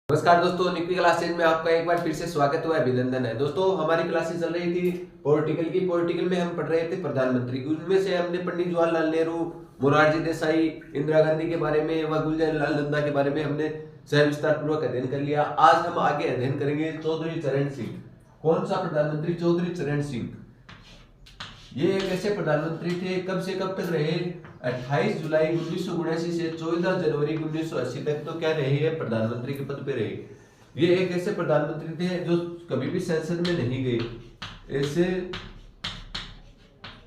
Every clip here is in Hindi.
नमस्कार दोस्तों, निकी क्लासेज में आपका एक बार फिर से स्वागत हुआ, अभिनंदन है। दोस्तों हमारी क्लासेस चल रही थी पॉलिटिकल में हम पढ़ रहे थे प्रधानमंत्री। उनमें से हमने पंडित जवाहरलाल नेहरू, मोरारजी देसाई, इंदिरा गांधी के बारे में व गुलजार नंदा के बारे में हमने सविस्तार पूर्वक अध्ययन कर लिया। आज हम आगे अध्ययन करेंगे चौधरी चरण सिंह। कौन सा प्रधानमंत्री? चौधरी चरण सिंह। ये एक ऐसे प्रधानमंत्री थे, कब से कब तक रहे? 28 जुलाई 1979 से 14 जनवरी 1980 तक तो क्या रहे हैं? प्रधानमंत्री के पद पे रहे। ये एक ऐसे प्रधानमंत्री थे जो कभी भी संसद में नहीं गए। ऐसे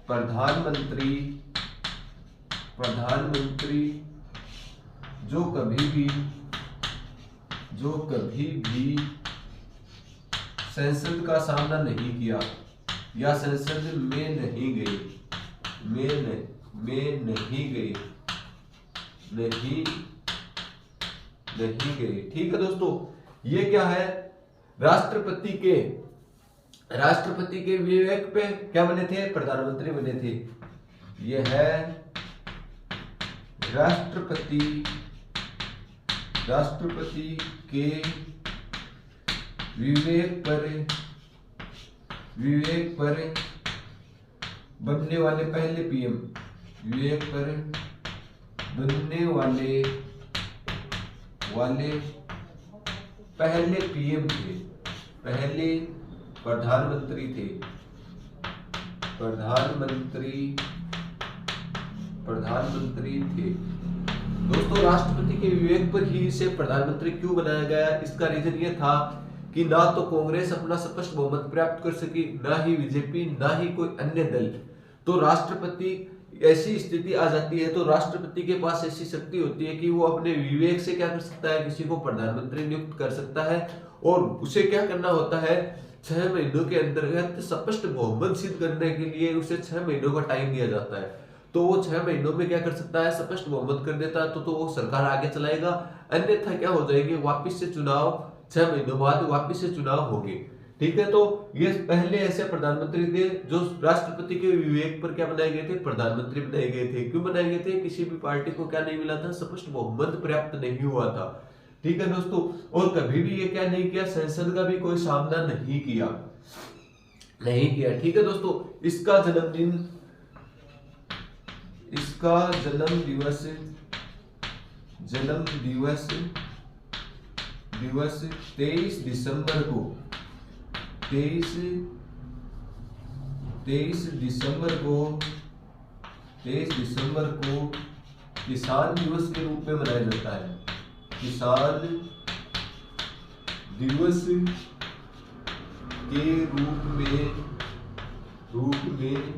प्रधानमंत्री जो कभी भी संसद का सामना नहीं किया या संसद में नहीं गए, नहीं गए। ठीक है दोस्तों, ये क्या है? राष्ट्रपति के विवेक पे क्या बने थे? प्रधानमंत्री बने थे। ये है राष्ट्रपति के विवेक पर बनने वाले पहले पीएम। विवेक पर बनने वाले पहले पीएम थे, पहले प्रधानमंत्री थे। दोस्तों राष्ट्रपति के विवेक पर ही इसे प्रधानमंत्री क्यों बनाया गया? इसका रीजन ये था कि ना तो कांग्रेस अपना स्पष्ट बहुमत प्राप्त कर सकी, ना ही बीजेपी, ना ही कोई अन्य दल। तो राष्ट्रपति ऐसी स्थिति आ जाती है, तो राष्ट्रपति के पास ऐसी शक्ति होती है कि वो अपने विवेक से क्या कर सकता है? किसी को प्रधानमंत्री नियुक्त कर सकता है। और उसे क्या करना होता है? 6 महीनों के अंतर्गत स्पष्ट बहुमत सिद्ध करने के लिए उसे 6 महीनों का टाइम दिया जाता है। तो वो 6 महीनों में क्या कर सकता है? स्पष्ट बहुमत कर देता है तो वो सरकार आगे चलाएगा। अन्यथा क्या हो जाएगी? वापिस से चुनाव 6 महीनों बाद वापिस से चुनाव होंगे। ठीक है, तो ये पहले ऐसे प्रधानमंत्री थे जो राष्ट्रपति के विवेक पर क्या बनाए गए थे? प्रधानमंत्री बनाए गए थे। क्यों बनाए गए थे? किसी भी पार्टी को क्या नहीं मिला था? स्पष्ट बहुमत प्राप्त नहीं हुआ था। ठीक है दोस्तों, और कभी भी ये क्या नहीं किया? संसद का भी कोई सामना नहीं किया। ठीक है दोस्तों, इसका जन्म दिवस 23 दिसंबर को किसान दिवस के रूप में मनाया जाता है। किसान दिवस के रूप में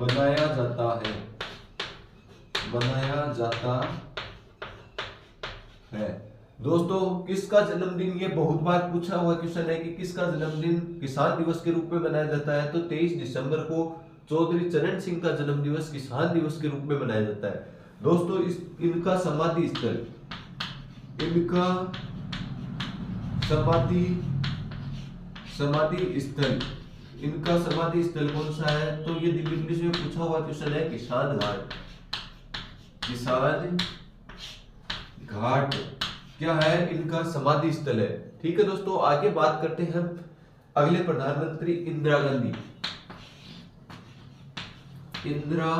मनाया जाता है। दोस्तों किसका जन्मदिन? ये बहुत बार पूछा हुआ क्वेश्चन है कि किसका जन्मदिन किसान दिवस के रूप में मनाया जाता है। तो 23 दिसंबर को चौधरी चरण सिंह का जन्म दिवस किसान दिवस के रूप में मनाया जाता है। दोस्तों इनका समाधि स्थल कौन सा है? तो ये दिल्ली पुलिस में पूछा हुआ क्वेश्चन है। किसान घाट क्या है? इनका समाधि स्थल है। ठीक है दोस्तों, आगे बात करते हैं अगले प्रधानमंत्री इंदिरा गांधी। इंदिरा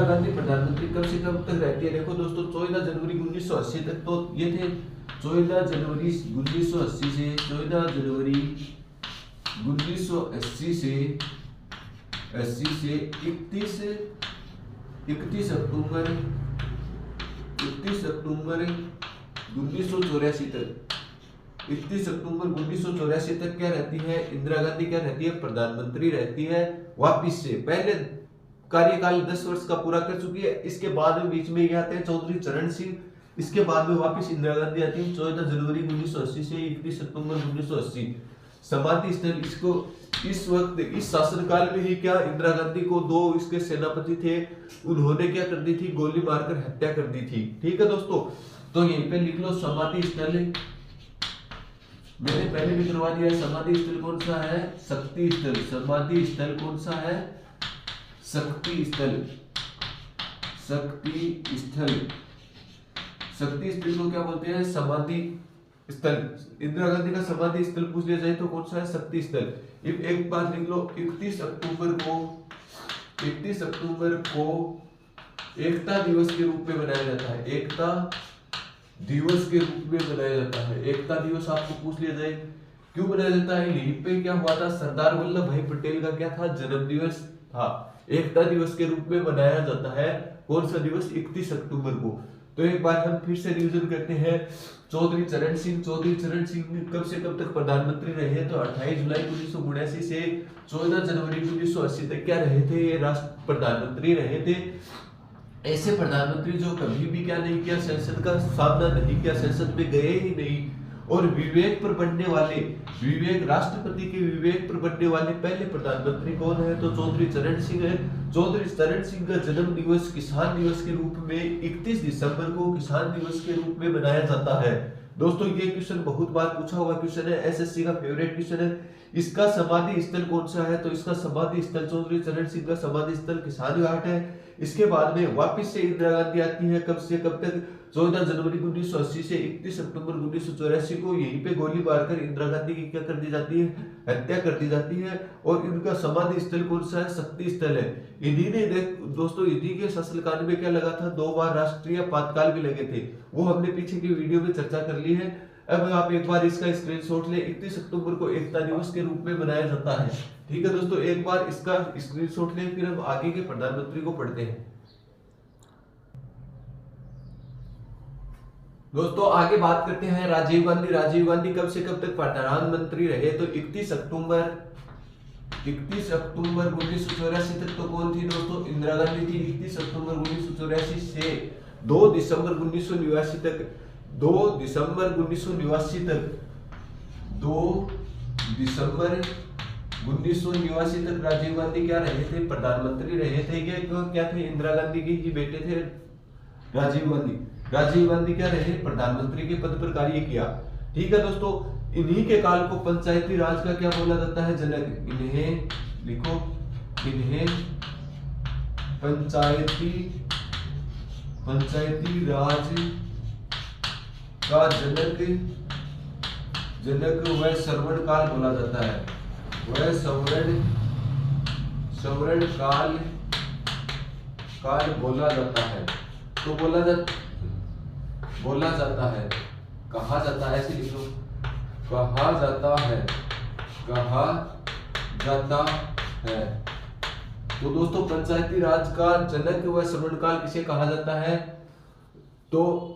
गांधी प्रधानमंत्री कब से कब तक रहती है? देखो दोस्तों 14 जनवरी 1980 तक तो ये थे। 14 जनवरी 1980 से 14 जनवरी 1980 से 31 अक्टूबर 1984 तक। 31 अक्टूबर 1984 तक क्या रहती है? इंदिरा गांधी क्या रहती है? प्रधानमंत्री रहती है। वापिस से पहले कार्यकाल 10 वर्ष का पूरा कर चुकी है। इसके बाद में बीच में ये आते हैं चौधरी चरण सिंह। इसके बाद में वापिस इंदिरा गांधी आती है 14 जनवरी 1980 से 31 अक्टूबर 1980। समाधि स्थल इसको इस वक्त इस शासनकाल में ही क्या इंदिरा गांधी को 2 इसके सेनापति थे, उन्होंने क्या कर दी थी? गोली मारकर हत्या कर दी थी। ठीक है दोस्तों, तो यहीं पे लिख लो समाधि स्थल। मैंने पहले भी करवा दिया। समाधि स्थल कौन सा है? शक्ति स्थल। समाधि स्थल कौन सा है? शक्ति स्थल, शक्ति स्थल, शक्ति स्थल को क्या बोलते हैं? समाधि स्थल। इंदिरा गांधी का समाधि स्थल पूछ लिया जाए तो कौन सा है? शक्ति स्थल। एक बात लिख लो, 31 अक्टूबर को एकता दिवस के रूप में मनाया जाता है। एकता दिवस के रूप में मनाया जाता है। एकता दिवस आपको पूछ लिया जाए क्यों मनाया जाता है? यहीं पे क्या हुआ था? सरदार वल्लभ भाई पटेल का क्या था? जन्म दिवस था। एकता दिवस के रूप में मनाया जाता है। कौन सा दिवस? 31 अक्टूबर को। तो एक बार हम फिर से रिवीजन करते हैं। चौधरी चरण सिंह कब से कब तक प्रधानमंत्री रहे? तो 28 जुलाई 1979 से 14 जनवरी 1980 तक क्या रहे थे? ये राष्ट्र प्रधानमंत्री रहे थे। ऐसे प्रधानमंत्री जो कभी भी क्या नहीं किया? संसद का सामना नहीं किया, संसद में गए ही नहीं। और विवेक पर बनने वाले, राष्ट्रपति के विवेक पर बनने वाले पहले प्रधानमंत्री कौन है? तो चौधरी चरण सिंह है। चौधरी चरण सिंह का जन्म दिवस किसान दिवस के रूप में 31 दिसंबर को किसान दिवस के रूप में मनाया जाता है। दोस्तों ये क्वेश्चन बहुत बार पूछा हुआ क्वेश्चन है, एसएससी का फेवरेट क्वेश्चन है। इसका समाधि स्थल कौन सा है? तो इसका समाधि स्थल, चौधरी चरण सिंह का समाधि स्थल किसान घाट है। इसके बाद में वापस से इंदिरा गांधी आती है। कब से कब तक? 14 जनवरी 1980 से 31 अक्टूबर 1984 को यहीं पे गोली मारकर इंदिरा गांधी की क्या कर दी जाती है? हत्या कर दी जाती है। और इनका समाधि स्थल कौन सा है? शक्ति स्थल है। इन्हीं ने दोस्तों इन्हीं के शासनकाल में क्या लगा था? 2 बार राष्ट्रीय आपातकाल भी लगे थे, वो हमने पीछे की वीडियो में चर्चा कर ली है। अब आप एक बार इसका स्क्रीनशॉट ले। 31 अक्टूबर को एकता दिवस के रूप में मनाया जाता है। ठीक है दोस्तों, एक बार इसका स्क्रीनशॉट ले, फिर हम आगे के प्रधानमंत्री को पढ़ते हैं। दोस्तों आगे बात करते हैं राजीव गांधी कब से कब तक प्रधानमंत्री रहे? तो 31 अक्टूबर 1984 तक। तो कौन थी दोस्तों? इंदिरा गांधी थी। 31 अक्टूबर 1984 से 2 दिसंबर 1989 तक। 2 दिसंबर 1989 तक राजीव गांधी क्या रहे थे? प्रधानमंत्री रहे थे। ये क्या थे? इंदिरा गांधी के ही बेटे थे राजीव गांधी क्या रहे? प्रधानमंत्री के पद पर कार्य किया। ठीक है दोस्तों, इन्हीं के काल को पंचायती राज का क्या बोला जाता है? जनक। इन्हें लिखो, इन्हें पंचायती राज का जनक व सवर्ण काल बोला जाता है। वह सवर्ण काल बोला जाता है। तो बोला जाता है, कहा जाता है, ऐसे लिखो, कहा जाता है। तो दोस्तों पंचायती राज का जनक व स्वर्णकाल किसे कहा जाता है? तो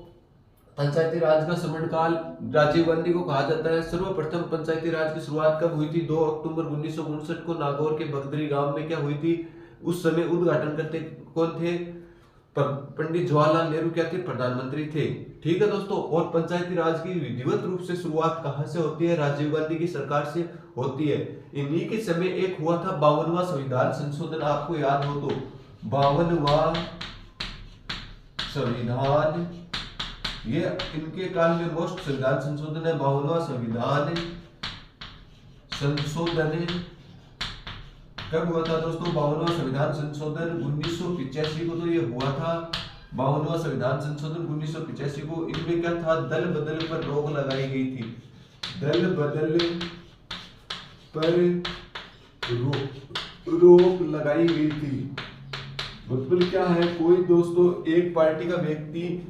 पंचायती राज का स्वर्णकाल राजीव गांधी को कहा जाता है। सर्वप्रथम पंचायती राज की शुरुआत कब हुई थी? 2 अक्टूबर 1959 को नागौर के बगदरी गांव में क्या हुई थी? उस समय उद्घाटन करते कौन थे? पंडित जवाहरलाल नेहरू क्या थे? प्रधानमंत्री थे। ठीक है दोस्तों, और पंचायती राज की विधिवत रूप से शुरुआत कहां से होती है? राजीव गांधी की सरकार से होती है। इन्हीं के समय एक हुआ था 52वां संविधान संशोधन, आपको याद हो तो 52वां संविधान, ये इनके काल में मोस्ट संविधान संशोधन है। 52वां संविधान संशोधन कब हुआ था दोस्तों? 52वां संविधान संशोधन 1985 को तो ये हुआ था। 52वां संविधान संशोधन 1985 को। इनमें क्या था? दल बदल पर रोक लगाई गई थी। दल बदल पर रोक लगाई गई थी। मतलब क्या है? कोई दोस्तों एक पार्टी का व्यक्ति,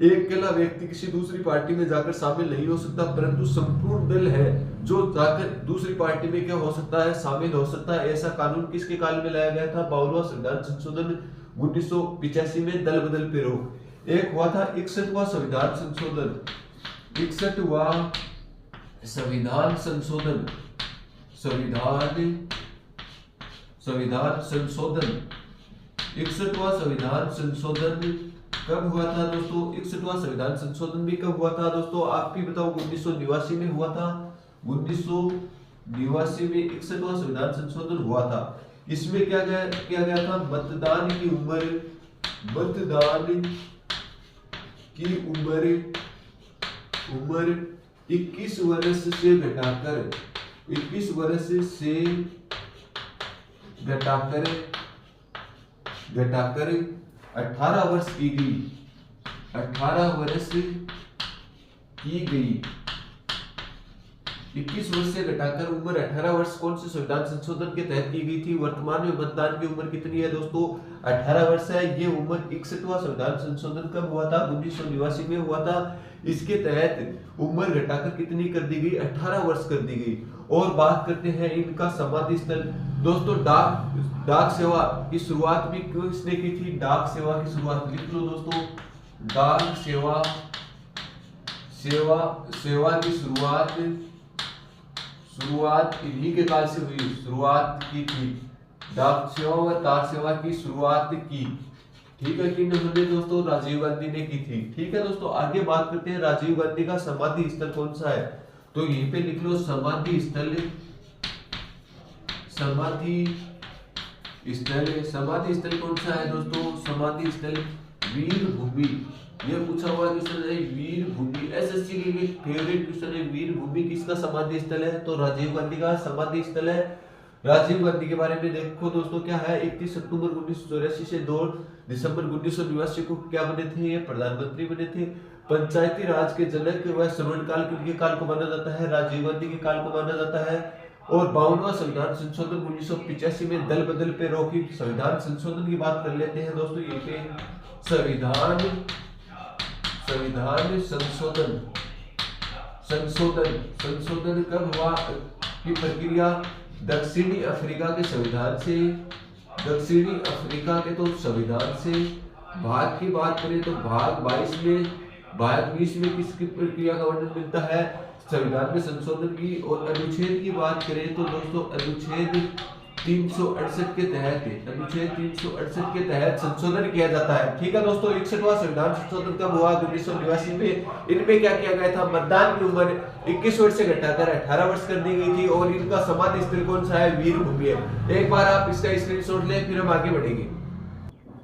एक अकेला व्यक्ति किसी दूसरी पार्टी में जाकर शामिल नहीं हो सकता, परंतु संपूर्ण दल है जो जाकर दूसरी पार्टी में क्या हो सकता है? शामिल हो सकता है। ऐसा कानून किसके काल में लाया गया था? 52वां संविधान संशोधन 1985 में दल बदल पे रोक। एक हुआ था 61वां संविधान संशोधन, 61वां संविधान संशोधन, संविधान संशोधन 61वां संविधान संशोधन कब हुआ था दोस्तों? 61वां संविधान संशोधन भी कब हुआ था दोस्तों? आप भी बताओ। 1989 में हुआ था। 1989 में 61वां संविधान संशोधन हुआ था। इसमें क्या किया गया था? मतदान की उम्र 21 वर्ष से घटाकर 21 वर्ष से घटाकर घटाकर 18 वर्ष की गई, 18 वर्ष की गई। 21 वर्ष से घटाकर उम्र 18 वर्ष कौन से संविधान संशोधन के तहत की गई थी? वर्तमान में मतदान की उम्र कितनी है दोस्तों? 18 वर्ष है। ये उम्र 61वां संविधान संशोधन कब हुआ था? 1989 में हुआ था। इसके तहत उम्र घटाकर कितनी कर दी गई? 18 वर्ष कर दी गई। और बात करते हैं इनका समाधि स्थल। दोस्तों डाक सेवा की शुरुआत भी किसने की थी? डाक सेवा की शुरुआत लिख लो दोस्तों, डाक सेवा की शुरुआत इन्हीं के काल से हुई, शुरुआत की थी। डाक सेवा व तार सेवा की शुरुआत की, ठीक है, किन्होंने दोस्तों? राजीव गांधी ने की थी। ठीक है दोस्तों, आगे बात करते हैं राजीव गांधी का समाधि स्थल कौन सा है? तो यहीं पे लिख लो समाधि स्थल। समाधि स्थल कौन सा है दोस्तों? समाधि स्थल वीर भूमि। ये पूछा हुआ क्वेश्चन है, वीर भूमि। एसएससी के फेवरेट क्वेश्चन है, वीर भूमि किसका समाधि स्थल है? तो राजीव गांधी का समाधि स्थल है। राजीव गांधी के बारे में देखो दोस्तों क्या है, 31 अक्टूबर 1984 से 2 दिसंबर 1989 को क्या बने थे? ये प्रधानमंत्री बने थे। पंचायती राज के जनक व स्वर्णकाल के काल को माना जाता है, राजीव गांधी के काल को माना जाता है। और 52वां संविधान संशोधन 1985 में दल बदल पे रोकी। संविधान संशोधन की बात कर लेते हैं दोस्तों, ये पे संविधान संशोधन कब हुआ की प्रक्रिया? दक्षिणी अफ्रीका के संविधान से, दक्षिणी अफ्रीका के तो संविधान से। भाग की बात करें तो भाग 22 में, भाग 20 में किसकी प्रक्रिया का वर्णन मिलता है? संविधान में संशोधन की। और अनुच्छेद की बात करें तो दोस्तों अनुच्छेद 368 के तहत, अनुच्छेद 368 के तहत संशोधन किया जाता है। ठीक है दोस्तों, 61वां संविधान संशोधन कब हुआ? 1989 में। इनमें क्या किया गया था? मतदान की उम्र 21 वर्ष से घटाकर 18 वर्ष कर दी गई थी। और इनका समाधि स्थल कौन सा है? वीर भूमि है। एक बार आप इसका स्क्रीनशॉट लें, फिर हम आगे बढ़ेंगे।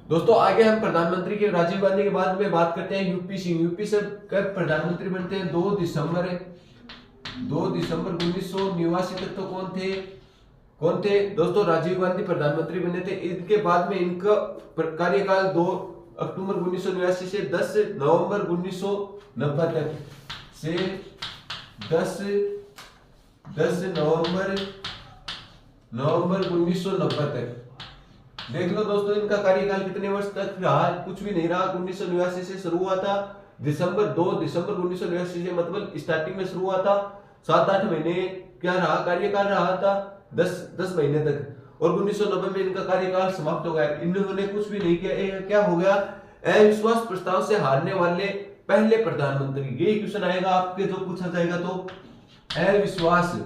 दोस्तों आगे हम प्रधानमंत्री के राजीव गांधी के बाद में बात करते हैं यूपी सिंह। यूपी से कब प्रधानमंत्री बनते हैं? 2 दिसंबर 1989 तक तो कौन थे दोस्तों? राजीव गांधी प्रधानमंत्री बने थे। इनके बाद में इनका कार्यकाल 2 अक्टूबर 1989 से 10 नवंबर 1990 तक, से 10 नवंबर 1990 तक। देख लो दोस्तों इनका कार्यकाल कितने वर्ष तक रहा? कुछ भी नहीं रहा। 1989 से शुरू हुआ था, 2 दिसंबर 1989 से, मतलब स्टार्टिंग में शुरू हुआ था। 7-8 महीने क्या रहा? कार्यकाल रहा था 10 महीने तक। और 1990 में इनका कार्यकाल समाप्त हो गया। इन्होंने कुछ भी नहीं किया। क्या हो गया? अविश्वास प्रस्ताव से हारने वाले पहले प्रधानमंत्री। यही क्वेश्चन आएगा आपके जो पूछा जाएगा। तो अविश्वास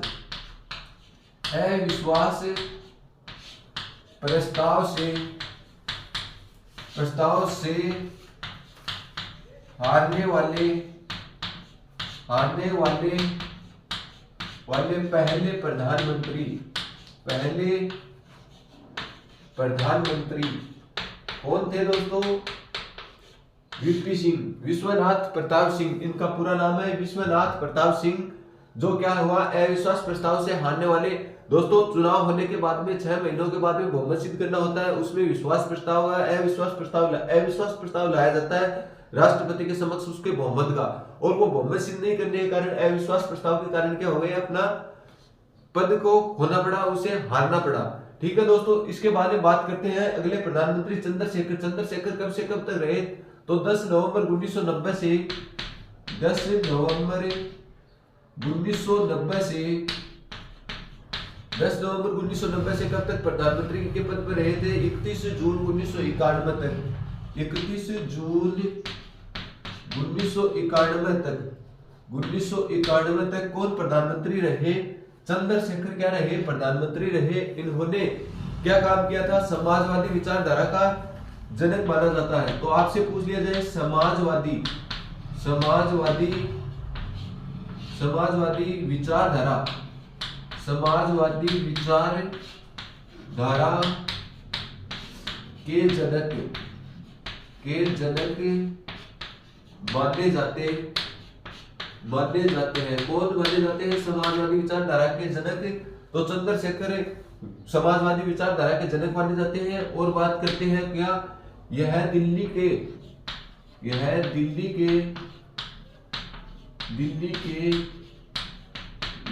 प्रस्ताव से हारने वाले पहले प्रधानमंत्री कौन थे दोस्तों? वीपी सिंह, विश्वनाथ प्रताप सिंह। इनका पूरा नाम है विश्वनाथ प्रताप सिंह। जो क्या हुआ? अविश्वास प्रस्ताव से हारने वाले। दोस्तों चुनाव होने के बाद में 6 महीनों के बाद में बहुमत सिद्ध करना होता है। उसमें अविश्वास प्रस्ताव लाया जाता है राष्ट्रपति के समक्ष उसके बहुमत का। और वो बहुमत सिद्ध नहीं करने के कारण, अविश्वास प्रस्ताव के कारण क्या हो गया? अपना पद को खोना पड़ा, उसे हारना पड़ा। ठीक है दोस्तों, इसके बाद में बात करते हैं अगले प्रधानमंत्री चंद्रशेखर कब से कब तक रहे? तो 10 नवंबर 1990 से 10 नवंबर 1990 से कब तक प्रधानमंत्री के पद पर रहे थे? 31 जून 1991 तक। 31 जून 1991 तक कौन प्रधानमंत्री रहे? चंद्रशेखर क्या रहे? प्रधानमंत्री रहे। इन्होंने क्या काम किया था? समाजवादी विचारधारा का जनक माना जाता है। तो आपसे पूछ लिया जाए समाजवादी विचारधारा के जनक माने जाते हैं। कौन माने जाते हैं समाजवादी विचारधारा के जनक? तो चंद्रशेखर समाजवादी विचारधारा के जनक माने जाते हैं। और बात करते हैं क्या, यह दिल्ली के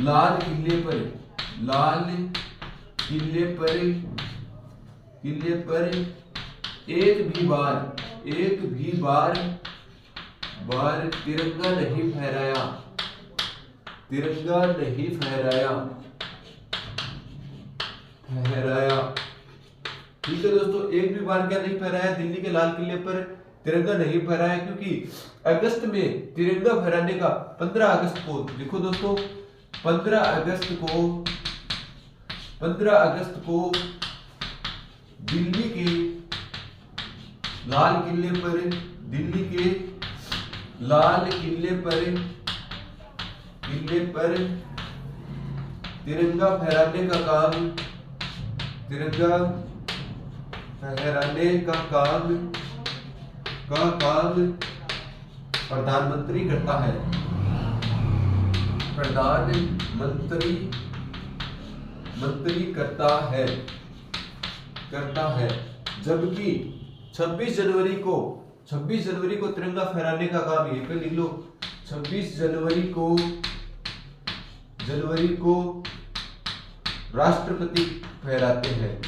लाल किले पर एक भी बार तिरंगा नहीं फहराया। ठीक है दोस्तों, एक भी बार क्या नहीं फहराया, दिल्ली के लाल किले पर तिरंगा नहीं फहराया, क्योंकि अगस्त में तिरंगा फहराने का 15 अगस्त को, देखो दोस्तों 15 अगस्त को दिल्ली के लाल किले पर तिरंगा फहराने का काम प्रधानमंत्री करता है। प्रधानमंत्री करता है। जबकि 26 जनवरी को तिरंगा फहराने का काम, ये पे लिख लो, 26 जनवरी को राष्ट्रपति फहराते हैं।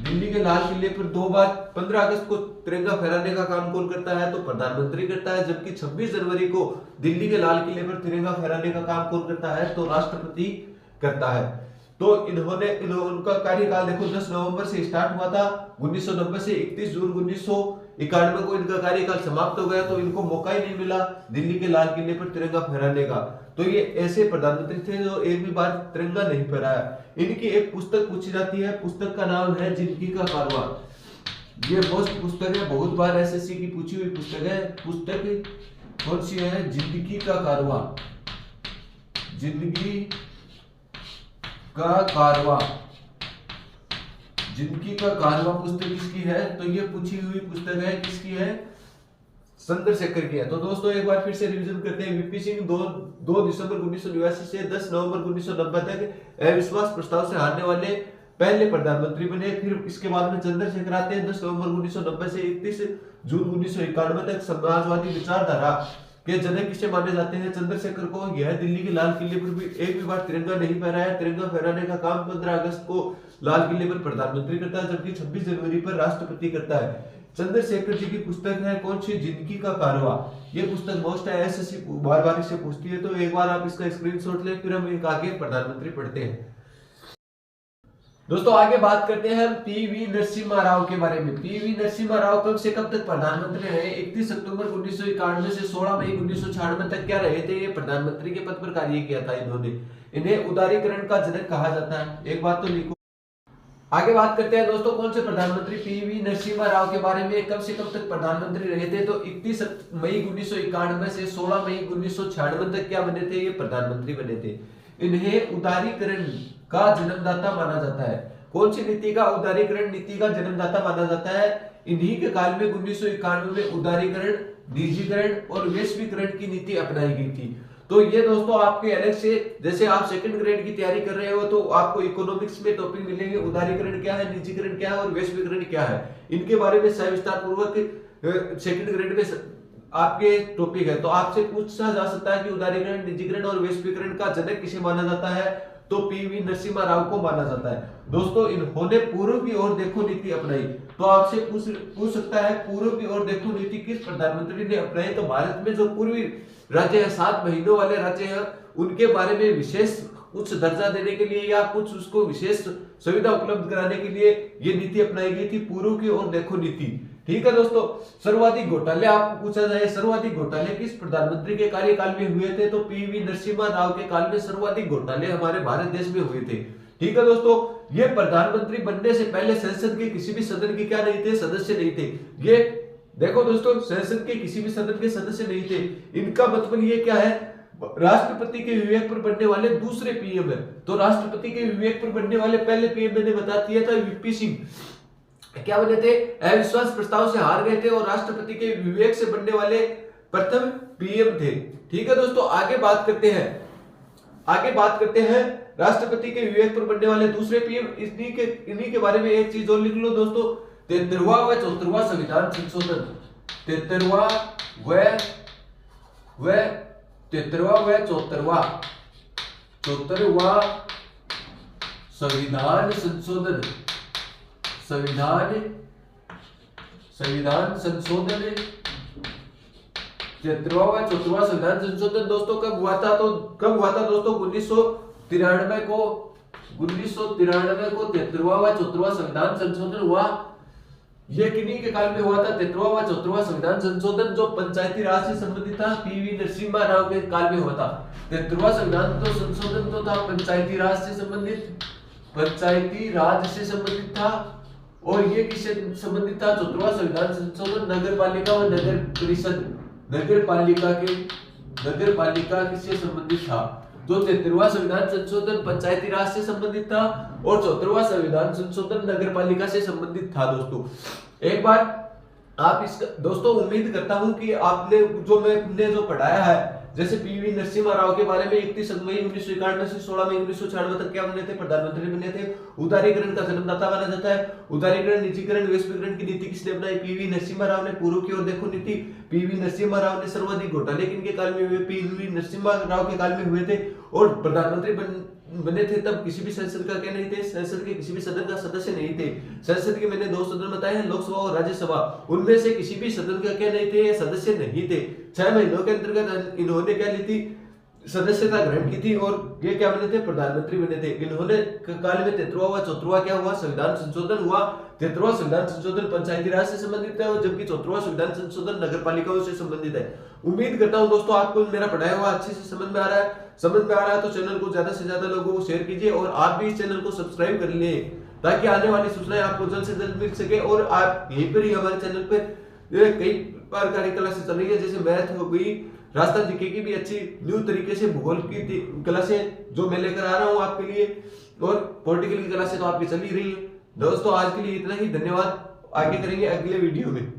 दिल्ली के लाल किले पर 2 बार 15 अगस्त को तिरंगा फहराने का काम कौन करता है, तो प्रधानमंत्री करता है। जबकि 26 जनवरी को दिल्ली के लाल किले पर तिरंगा फहराने का काम कौन करता है, तो राष्ट्रपति करता है। तो उनका कार्यकाल देखो 10 नवंबर से स्टार्ट हुआ था 1990 से 31 जून 1991 को इनका कार्यकाल समाप्त हो गया। तो इनको मौका ही नहीं मिला दिल्ली के लाल किले पर तिरंगा फहराने का। तो ये ऐसे प्रधानमंत्री थे जो एक भी बार तिरंगा नहीं फहराया। इनकी एक पुस्तक पूछी जाती है, पुस्तक का नाम है जिंदगी का कारवां। ये मस्त पुस्तक है, बहुत बार एसएससी की पूछी हुई पुस्तक है। पुस्तक कौन सी है, जिंदगी का कारवां। जिंदगी का कारवां पुस्तक किसकी है, तो ये पूछी हुई पुस्तक है, किसकी है, चंद्रशेखर की है। तो दोस्तों एक बार फिर से रिवीजन करते हैं। वीपी सिंह 2 दिसंबर 1989 से 10 नवंबर 1990 तक अविश्वास प्रस्ताव से हारने वाले पहले प्रधानमंत्री बने। फिर इसके बाद में चंद्रशेखर आते हैं 10 नवंबर 1990 से 31 जून 1991 तक। समाजवादी विचारधारा के जनक किसे माने जाते हैं, चंद्रशेखर को। यह दिल्ली के लाल किले पर भी एक भी बार तिरंगा नहीं फहराया। तिरंगा फहराने का काम 15 अगस्त को लाल किले पर प्रधानमंत्री करता है, जबकि 26 जनवरी पर राष्ट्रपति करता है। चंद्रशेखर जी की पुस्तक है कौन सी, जिंदगी का कारवां। ये पुस्तक मोस्ट है, एसएससी बार बार इससे पूछती है। तो एक बार आप इसका स्क्रीनशॉट लें, फिर हम एक आगे प्रधानमंत्री पढ़ते हैं। दोस्तों आगे बात करते हैं हम पीवी नरसिम्हा राव के बारे में। पीवी नरसिम्हा राव कब से कब तक प्रधानमंत्री रहे, 31 अक्टूबर 1991 से 16 मई 1996 तक क्या रहे थे, ये प्रधानमंत्री के पद पर कार्य किया था इन्होंने। इन्हें उदारीकरण का जनक कहा जाता है, एक बात तो लिखो। आगे बात करते हैं दोस्तों कौन से प्रधानमंत्री पीवी नरसिम्हा राव के बारे में कब से कब तक प्रधानमंत्री रहे थे, तो 31 मई 1991 से 16 मई 1996 तक क्या बने थे, ये प्रधानमंत्री बने थे। इन्हें उदारीकरण का जन्मदाता माना जाता है। कौन सी नीति का, उदारीकरण नीति का जन्मदाता माना जाता है। इन्हीं के काल में 1991 में उदारीकरण, निजीकरण और वैश्वीकरण की नीति अपनाई गई थी। तो ये दोस्तों आपके अलग से, जैसे आप सेकंड ग्रेड की तैयारी कर रहे हो तो आपको इकोनॉमिक्स में टॉपिक मिलेंगे, उदारीकरण क्या है, निजीकरण क्या है और वैश्वीकरण क्या है। इनके बारे में सविस्तार पूर्वक सेकंड ग्रेड में आपके टॉपिक है। तो आपसे पूछा जा सकता है कि उदारीकरण, निजीकरण और वैश्वीकरण का जनक किसे माना जाता है, तो पीवी नरसिम्हा राव को माना जाता है। दोस्तों इन्होंने पूर्व की ओर देखो नीति अपनाई। तो आपसे पूछ सकता है पूर्व की ओर देखो नीति किस प्रधानमंत्री ने अपनाई, तो भारत में जो पूर्वी राज्य है, 7 महीनों वाले राज्य हैं, उनके बारे में विशेष उच्च दर्जा देने के लिए या कुछ उसको विशेष सुविधा उपलब्ध कराने के लिए ये नीति अपनाई गई थी, पूर्व की ओर देखो नीति। ठीक है दोस्तों, सर्वाधिक घोटाले आपको पूछा जाए, सर्वाधिक घोटाले किस प्रधानमंत्री के कार्यकाल में हुए थे, तो पीवी नरसिम्हा राव के काल में सर्वाधिक घोटाले हमारे भारत देश में हुए थे। ठीक है दोस्तों, ये प्रधानमंत्री बनने से पहले संसद के किसी भी सदन के क्या नहीं थे, सदस्य नहीं थे। ये देखो दोस्तों, संसद के किसी भी सदन के सदस्य नहीं थे। इनका मतलब ये क्या है, राष्ट्रपति के विवेक पर बनने वाले दूसरे पीएम है। तो राष्ट्रपति के विवेक पर बनने वाले पहले पीएम मैंने बता दिया था, वीपी सिंह क्या बने थे, अविश्वास प्रस्ताव से हार गए थे और राष्ट्रपति के विवेक से बनने वाले प्रथम पीएम थे। ठीक है दोस्तों, आगे बात करते हैं राष्ट्रपति के विवेक पर बनने वाले दूसरे पीएम, इन्हीं के बारे में एक चीज और लिख लो दोस्तों, 73वां व 74वां संविधान संशोधन, 73वां व 74वां संविधान संशोधन, संविधान संशोधन, 73वां व 74वां संविधान संशोधन दोस्तों कब हुआ था? तो कब हुआ था दोस्तों? 1993 को 73वां व 74वां संविधान संशोधन हुआ। ये किन्हीं के काल में हुआ था 73वां व 74वां संविधान संशोधन, जो पंचायती राज से संबंधित था। पीवी नरसिम्हा राव के काल में हुआ था। 73वां संविधान तो संशोधन तो था पंचायती राज से संबंधित था। और ये किससे संबंधित था? 74वां संविधान संशोधन नगर पालिका व नगर परिषद, नगर पालिका किससे संबंधित था? जो 73वां संविधान संशोधन पंचायती राज से संबंधित था और 74वां संविधान संशोधन नगर पालिका से संबंधित था। दोस्तों एक बार आप इसका दोस्तों उम्मीद करता हूं कि आपने मैंने जो पढ़ाया है, जैसे पीवी नरसिम्हा राव के बारे में 31 मई 1991 से 16 मई 1996 तक क्या बने थे? प्रधानमंत्री बने थे। उदारीकरण का जन्मदाता माना जाता है। उदारीकरण, निजीकरण, वैश्वीकरण की नीति किसने बनाई? पीवी नरसिम्हा राव ने। पूर्व की ओर देखो नीति, पीवी नरसिम्हा राव ने। सर्वाधिक घोटाले किनके काल में हुए? पीवी नरसिम्हा राव के काल में हुए थे। और प्रधानमंत्री बने थे तब किसी भी संसद का क्या नहीं थे? संसद के किसी भी सदन का सदस्य नहीं थे। संसद के मैंने 2 सदन बताए हैं, लोकसभा और राज्यसभा, उनमें से किसी भी सदन का क्या नहीं थे? सदस्य नहीं थे। 6 महीनों के अंतर्गत इन्होंने क्या ली थी? सदस्यता ग्रहण की थी और ये क्या बने थे? प्रधानमंत्री बने थे। इन्होंने काल में 73वां व 74वां क्या हुआ? संविधान संशोधन हुआ। 73वां संविधान संशोधन पंचायती राज से संबंधित है और जबकि 74वां संविधान संशोधन नगर पालिकाओं से संबंधित है। उम्मीद करता हूं दोस्तों आपको मेरा पढ़ाया हुआ अच्छे से समझ में आ रहा है। तो चैनल को ज्यादा से ज्यादा लोगों को शेयर कीजिए और आप भी इस चैनल को सब्सक्राइब कर लें ताकि आने वाली सूचनाएं आपको जल्द से जल्द मिल सके। और आप यहीं पर ही हमारे चैनल पर कई प्रकार की क्लासेस चल रही है, जैसे मैथ हो गई, राजस्थान जीके की भी अच्छी न्यू तरीके से भूगोल की क्लासें जो मैं लेकर आ रहा हूं आपके लिए, और पॉलिटिकल की क्लासें तो आपकी चल ही रही है। दोस्तों आज के लिए इतना ही, धन्यवाद। आगे करेंगे अगले वीडियो में।